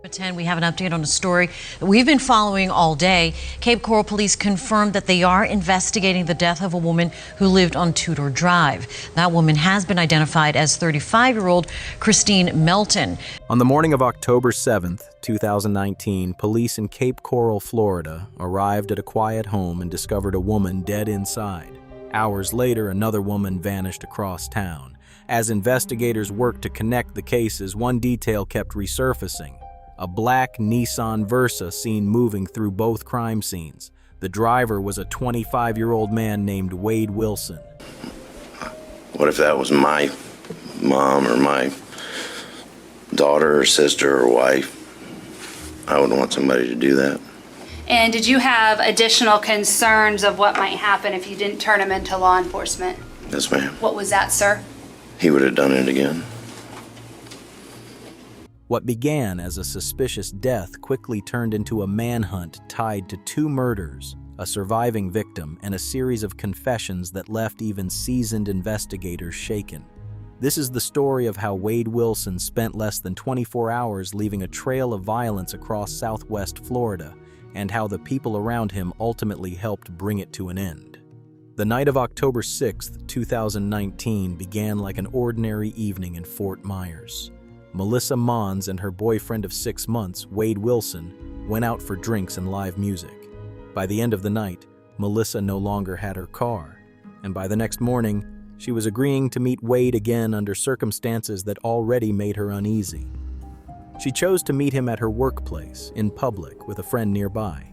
At 10, we have an update on a story that we've been following all day. Cape Coral police confirmed that they are investigating the death of a woman who lived on Tudor Drive. That woman has been identified as 35-year-old Christine Melton. On the morning of October 7th, 2019, police in Cape Coral, Florida, arrived at a quiet home and discovered a woman dead inside. Hours later, another woman vanished across town. As investigators worked to connect the cases, one detail kept resurfacing. A black Nissan Versa seen moving through both crime scenes. The driver was a 25-year-old man named Wade Wilson. What if that was my mom or my daughter or sister or wife? I would want somebody to do that. And did you have additional concerns of what might happen if you didn't turn him into law enforcement? Yes, ma'am. What was that, sir? He would have done it again. What began as a suspicious death quickly turned into a manhunt tied to 2 murders, a surviving victim, and a series of confessions that left even seasoned investigators shaken. This is the story of how Wade Wilson spent less than 24 hours leaving a trail of violence across southwest Florida, and how the people around him ultimately helped bring it to an end. The night of October 6th, 2019 began like an ordinary evening in Fort Myers. Melissa Monz and her boyfriend of 6 months, Wade Wilson, went out for drinks and live music. By the end of the night, Melissa no longer had her car, and by the next morning, she was agreeing to meet Wade again under circumstances that already made her uneasy. She chose to meet him at her workplace, in public, with a friend nearby.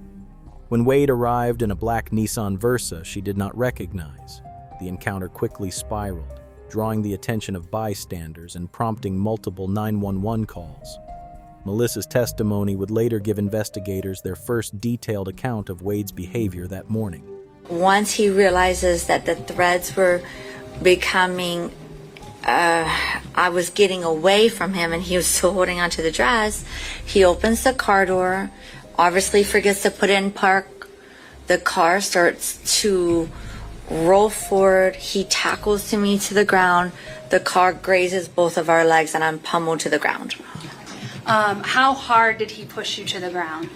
When Wade arrived in a black Nissan Versa she did not recognize, the encounter quickly spiraled, drawing the attention of bystanders and prompting multiple 911 calls. Melissa's testimony would later give investigators their first detailed account of Wade's behavior that morning. Once he realizes that the threads were becoming, I was getting away from him and he was still holding onto the dress, he opens the car door, obviously forgets to put it in park. The car starts to roll forward. He tackles me to the ground. The car grazes both of our legs and I'm pummeled to the ground. How hard did he push you to the ground?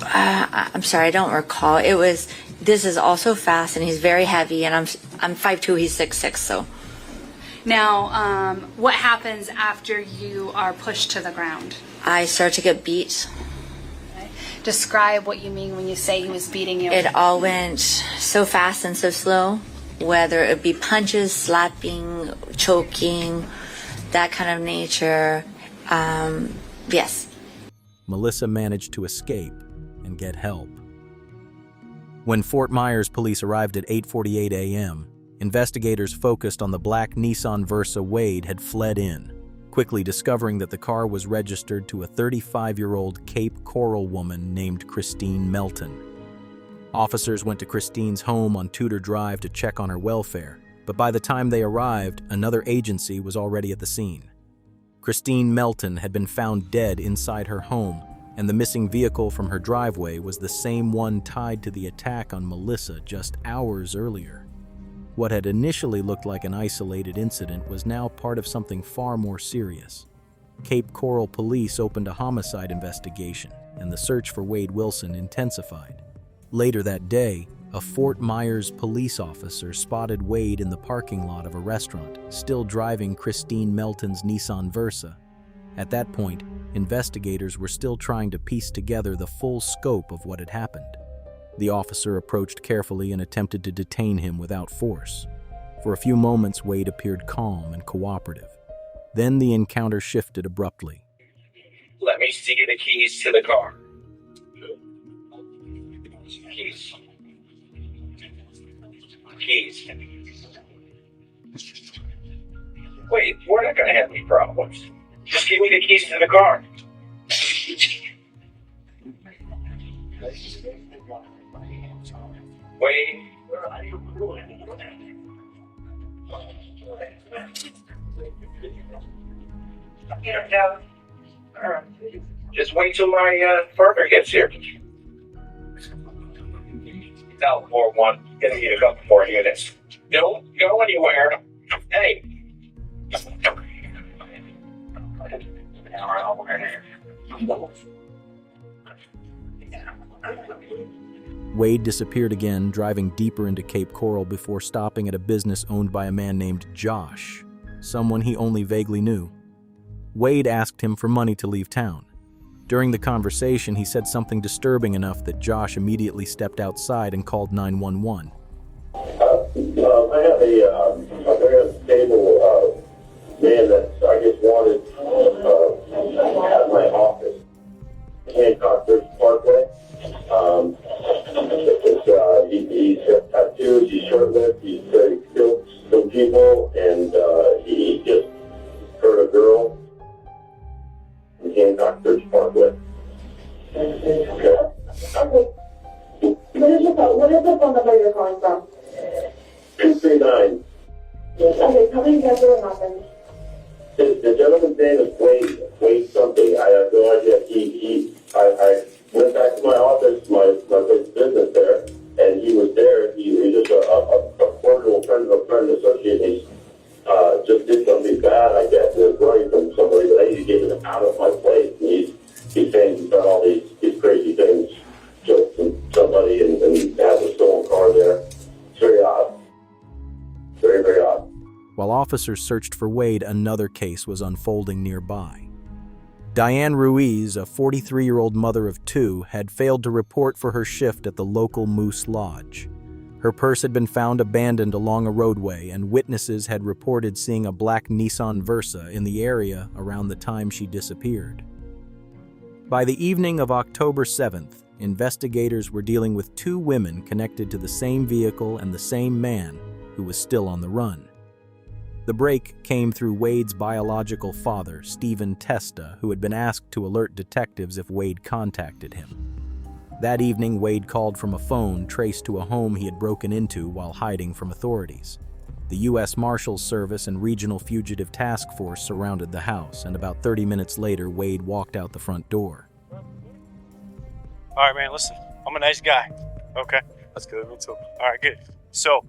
I'm sorry, I don't recall. This is also fast and he's very heavy and I'm 5'2", he's 6'6", so. Now, what happens after you are pushed to the ground? I start to get beat. Describe what you mean when you say he was beating you. It all went so fast and so slow, whether it be punches, slapping, choking, that kind of nature. Yes. Melissa managed to escape and get help. When Fort Myers police arrived at 8:48 a.m., investigators focused on the black Nissan Versa Wade had fled in, quickly discovering that the car was registered to a 35-year-old Cape Coral woman named Christine Melton. Officers went to Christine's home on Tudor Drive to check on her welfare, but by the time they arrived, another agency was already at the scene. Christine Melton had been found dead inside her home, and the missing vehicle from her driveway was the same one tied to the attack on Melissa just hours earlier. What had initially looked like an isolated incident was now part of something far more serious. Cape Coral police opened a homicide investigation, and the search for Wade Wilson intensified. Later that day, a Fort Myers police officer spotted Wade in the parking lot of a restaurant, still driving Christine Melton's Nissan Versa. At that point, investigators were still trying to piece together the full scope of what had happened. The officer approached carefully and attempted to detain him without force. For a few moments, Wade appeared calm and cooperative. Then the encounter shifted abruptly. Let me see the keys to the car. Keys. Keys. Wait, we're not going to have any problems. Just give me the keys to the car. Wait. Just wait till my partner gets here. No, more one. Gonna need a couple more units. Don't go anywhere. Hey. Wade disappeared again, driving deeper into Cape Coral before stopping at a business owned by a man named Josh, someone he only vaguely knew. Wade asked him for money to leave town. During the conversation, he said something disturbing enough that Josh immediately stepped outside and called 911. I have a very unstable man that I just wanted at my office, Hancock Bridge Parkway. He's got tattoos, he's short-lived, he's killed some people, and he just hurt a girl in Hancock Bridge Parkway. Okay. What is the phone number you're calling from? 239. Okay, tell me exactly what happened. The gentleman's name is Wade something. I have no idea. I went back to my office, my business there, and he was there. He was just a cordial friend of a friend associate. He just did something bad, I guess. He was running from somebody, but I need to get him out of my place. And he's saying he's done all these crazy things, just from somebody, and has a stolen car there. It's very odd. Very, very odd. While officers searched for Wade, another case was unfolding nearby. Diane Ruiz, a 43-year-old mother of two, had failed to report for her shift at the local Moose Lodge. Her purse had been found abandoned along a roadway, and witnesses had reported seeing a black Nissan Versa in the area around the time she disappeared. By the evening of October 7th, investigators were dealing with two women connected to the same vehicle and the same man who was still on the run. The break came through Wade's biological father, Stephen Testa, who had been asked to alert detectives if Wade contacted him. That evening, Wade called from a phone traced to a home he had broken into while hiding from authorities. The U.S. Marshals Service and Regional Fugitive Task Force surrounded the house, and about 30 minutes later, Wade walked out the front door. All right, man, listen, I'm a nice guy. Okay. That's good, me too. All right, good. So,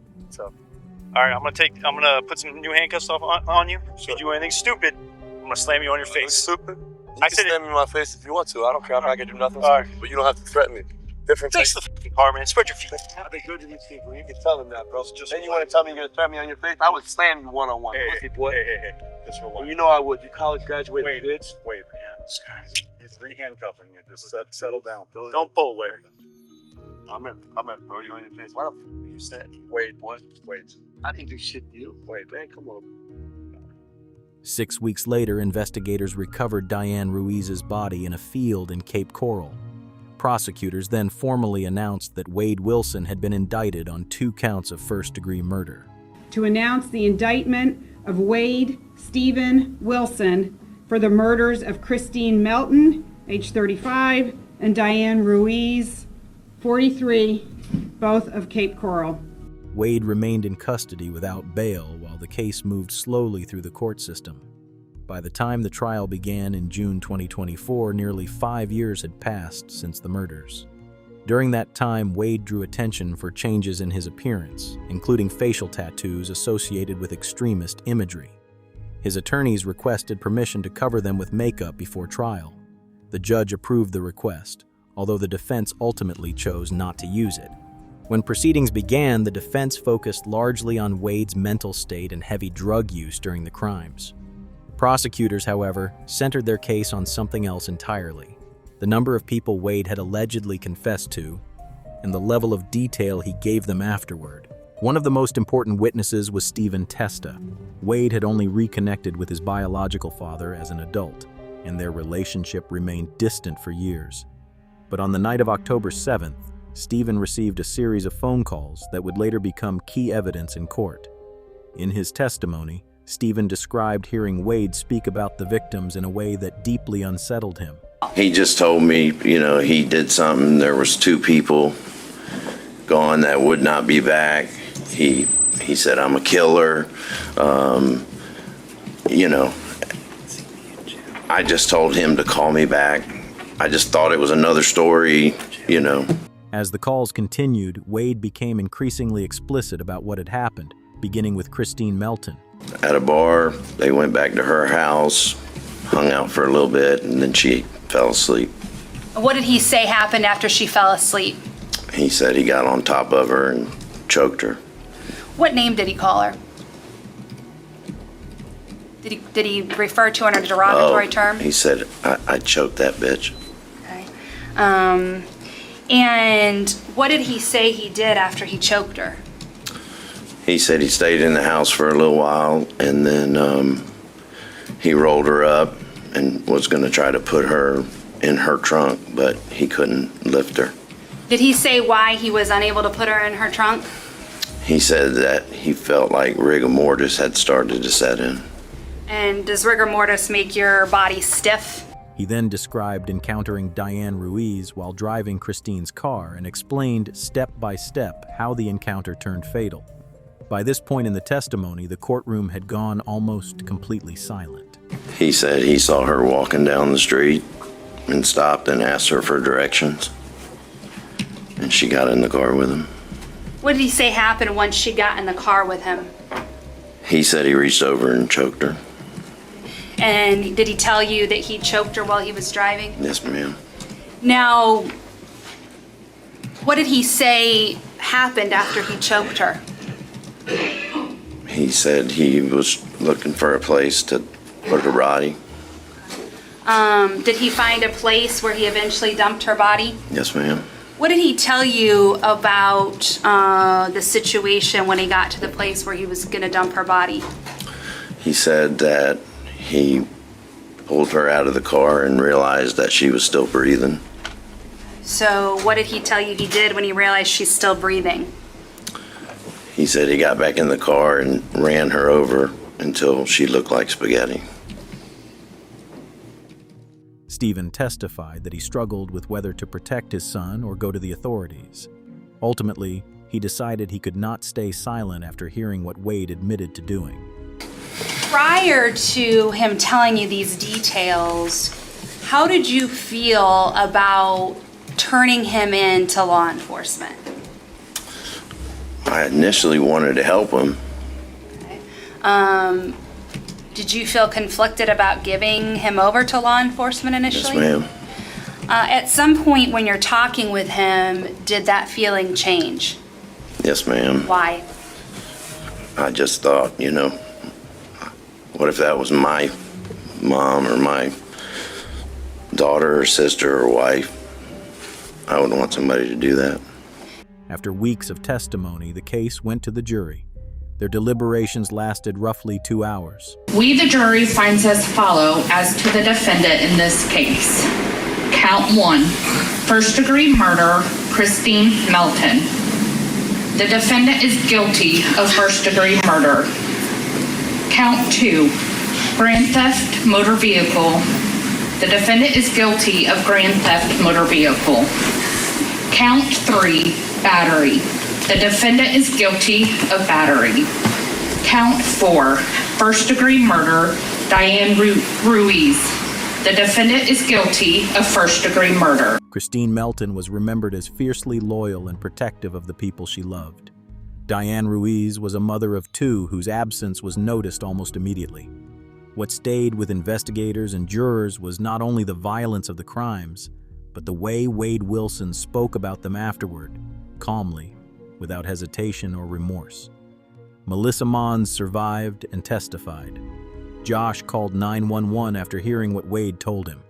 all right, I'm gonna put some new handcuffs on you. If you do anything stupid, I'm gonna slam you on your face. Stupid? You can slam me in my face if you want to. I don't care. I'm not gonna do nothing stupid, but you don't have to threaten me. Different Face the fucking car, man. Spread your feet. Are they good to these people? You can tell them that, bro. Then you want to tell me you're gonna threaten me on your face? I would slam you one-on-one. Hey, just relax. Well, you know I would. You college graduated bitch. Wait, man. This guy, he's re-handcuffing you. Just settle down. Don't pull, Larry. I'm gonna throw you on your face. Why the f*** you said? Wait, what? Wait. I didn't do shit to you. Wait, man, come on. 6 weeks later, investigators recovered Diane Ruiz's body in a field in Cape Coral. Prosecutors then formally announced that Wade Wilson had been indicted on 2 counts of first-degree murder. To announce the indictment of Wade Stephen Wilson for the murders of Christine Melton, age 35, and Diane Ruiz, 43, both of Cape Coral. Wade remained in custody without bail while the case moved slowly through the court system. By the time the trial began in June 2024, nearly 5 years had passed since the murders. During that time, Wade drew attention for changes in his appearance, including facial tattoos associated with extremist imagery. His attorneys requested permission to cover them with makeup before trial. The judge approved the request, although the defense ultimately chose not to use it. When proceedings began, the defense focused largely on Wade's mental state and heavy drug use during the crimes. Prosecutors, however, centered their case on something else entirely: the number of people Wade had allegedly confessed to, and the level of detail he gave them afterward. One of the most important witnesses was Stephen Testa. Wade had only reconnected with his biological father as an adult, and their relationship remained distant for years. But on the night of October 7th, Stephen received a series of phone calls that would later become key evidence in court. In his testimony, Stephen described hearing Wade speak about the victims in a way that deeply unsettled him. He just told me, he did something. There was 2 people gone that would not be back. He said, I'm a killer. I just told him to call me back. I just thought it was another story, As the calls continued, Wade became increasingly explicit about what had happened, beginning with Christine Melton. At a bar, they went back to her house, hung out for a little bit, and then she fell asleep. What did he say happened after she fell asleep? He said he got on top of her and choked her. What name did he call her? Did he refer to her in a derogatory term? He said, I choked that bitch. Okay. And what did he say he did after he choked her? He said he stayed in the house for a little while, and then he rolled her up and was going to try to put her in her trunk, but he couldn't lift her. Did he say why he was unable to put her in her trunk? He said that he felt like rigor mortis had started to set in. And does rigor mortis make your body stiff? He then described encountering Diane Ruiz while driving Christine's car and explained step by step how the encounter turned fatal. By this point in the testimony, the courtroom had gone almost completely silent. He said he saw her walking down the street and stopped and asked her for directions. And she got in the car with him. What did he say happened once she got in the car with him? He said he reached over and choked her. And did he tell you that he choked her while he was driving? Yes, ma'am. Now, what did he say happened after he choked her? He said he was looking for a place to put her body. Did he find a place where he eventually dumped her body? Yes, ma'am. What did he tell you about the situation when he got to the place where he was going to dump her body? He said that he pulled her out of the car and realized that she was still breathing. So what did he tell you he did when he realized she's still breathing? He said he got back in the car and ran her over until she looked like spaghetti. Stephen testified that he struggled with whether to protect his son or go to the authorities. Ultimately, he decided he could not stay silent after hearing what Wade admitted to doing. Prior to him telling you these details, how did you feel about turning him in to law enforcement? I initially wanted to help him. Okay. Did you feel conflicted about giving him over to law enforcement initially? Yes, ma'am. At some point when you're talking with him, did that feeling change? Yes, ma'am. Why? I just thought, what if that was my mom or my daughter or sister or wife? I would want somebody to do that. After weeks of testimony, the case went to the jury. Their deliberations lasted roughly 2 hours. We, the jury, finds as follow as to the defendant in this case. Count 1, first-degree murder, Christine Melton. The defendant is guilty of first-degree murder. Count 2, grand theft motor vehicle. The defendant is guilty of grand theft motor vehicle. Count 3, battery. The defendant is guilty of battery. Count 4, first-degree murder, Diane Ruiz. The defendant is guilty of first-degree murder. Christine Melton was remembered as fiercely loyal and protective of the people she loved. Diane Ruiz was a mother of 2 whose absence was noticed almost immediately. What stayed with investigators and jurors was not only the violence of the crimes, but the way Wade Wilson spoke about them afterward, calmly, without hesitation or remorse. Melissa Monz survived and testified. Josh called 911 after hearing what Wade told him.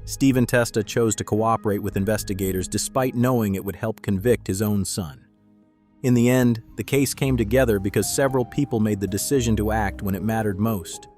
Stephen Testa chose to cooperate with investigators despite knowing it would help convict his own son. In the end, the case came together because several people made the decision to act when it mattered most.